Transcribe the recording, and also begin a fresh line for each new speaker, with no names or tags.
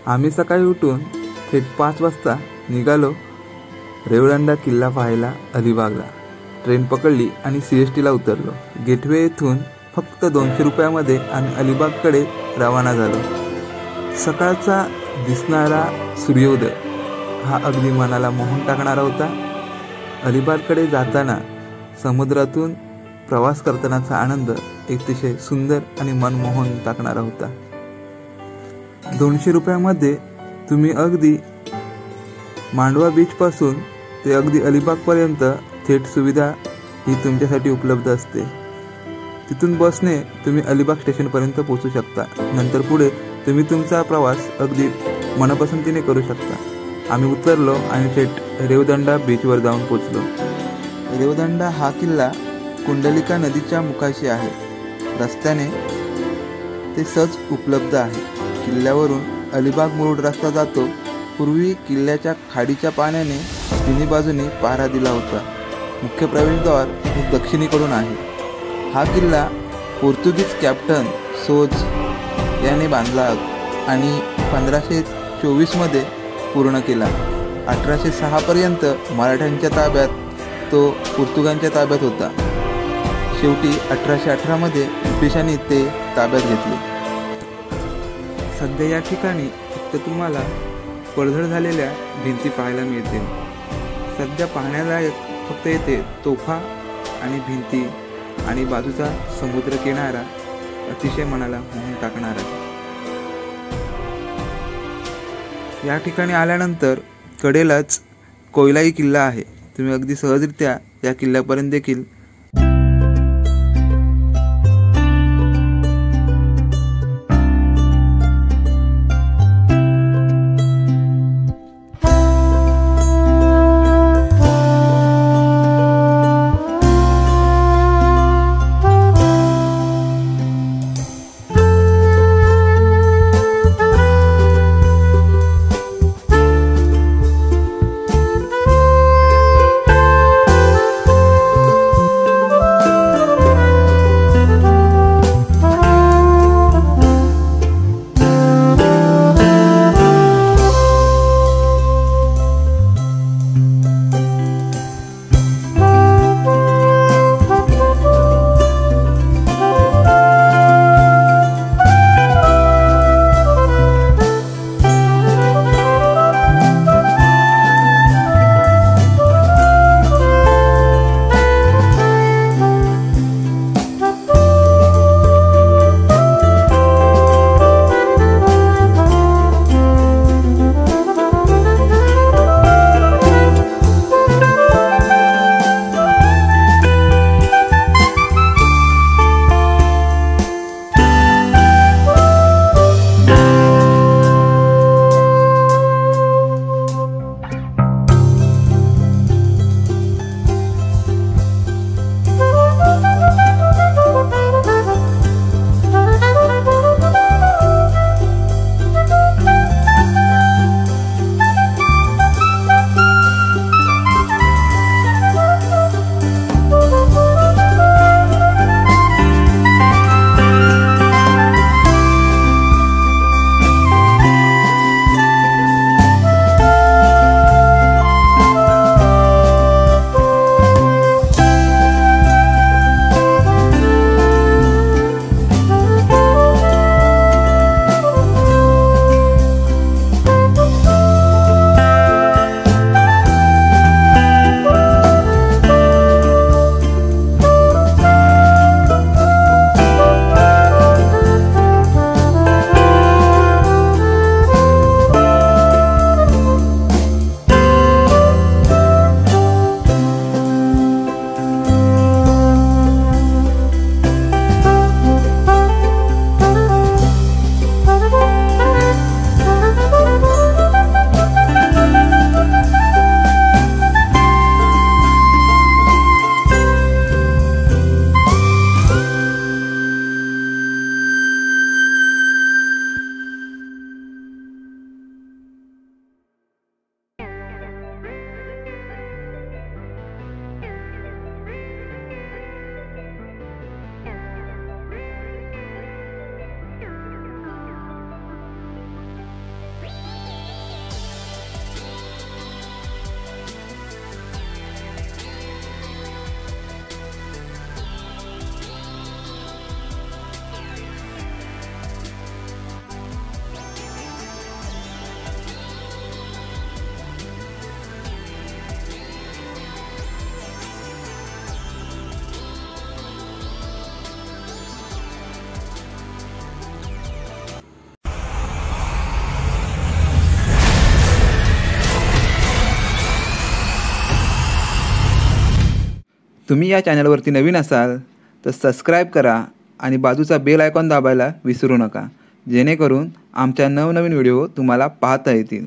आम्ही सकाळी उठून थेट 5 वाजता निघालो रेवदंडा किल्ला पाहायला अलिबागला। ट्रेन पकडली आणि CSTला उतरलो। गेटवे येथून फक्त 200 रुपयामध्ये आम्ही अलिबागकडे रवाना झालो। सकाळचा दिसणारा सूर्योदय हा अगदी मनाला मोहून टाकणारा होता। अलिबागकडे जाताना समुद्रातून प्रवास करतानाचा आनंद अतिशय सुंदर आणि मन मोहून टाकणारा होता। 200 रुपयामध्ये तुम्ही अगदी मांडवा बीच पासून ते अगदी अलिबागपर्यंत थेट सुविधा ही तुमच्यासाठी उपलब्ध असते। तिथून बसने तुम्ही अलिबाग स्टेशनपर्यंत पोहोचू शकता। नंतर पुढे तुम्ही तुमचा प्रवास अगदी मनपसंतीने करू शकता। आम्ही उतरलो आणि थेट रेवदंडा बीचवर जाऊन पोहोचलो। रेवदंडा हा किल्ला कुंडलिका नदीच्या मुखाशी आहे। रस्त्याने ते सहज उपलब्ध आहे। किल्ल्यावरून अलिबाग मुरुड रस्ता जातो। पूर्वी किल्ल्याच्या खाडीच्या पाण्याने तिन्ही बाजूनी पहारा दिला होता। मुख्य प्रवेशद्वार हे दक्षिणेकडून आहे। हा किल्ला पोर्तुगीज कॅप्टन सोज याने बांधला आणि 1524 मध्ये पूर्ण केला। 1806 पर्यंत मराठ्यांच्या ताब्यात तो पोर्तुगांच्या ताब्यात होता। शेवटी 1818 मध्ये ब्रिटिशांनी ते ताब्यात घेतले। सध्या या ठिकाणी फक्त तुम्हाला पडझड झालेल्या भिंती पाहायला मिळतील। सध्या पाहण्यालायक फक्त येथे तोफा आणि भिंती आणि बाजूचा समुद्र किनारा अतिशय मनाला मोहून टाकणारा। या ठिकाणी आल्यानंतर कडेलाच कोयलाई किल्ला आहे। तुम्ही अगदी सहजरित्या या किल्ल्यापर्यंत देखील तुम्ही या चॅनलवरती नवीन असाल तर सबस्क्राईब करा आणि बाजूचा बेल आयकॉन दाबायला विसरू नका, जेणेकरून आमच्या नवनवीन व्हिडिओ तुम्हाला पाहता येतील।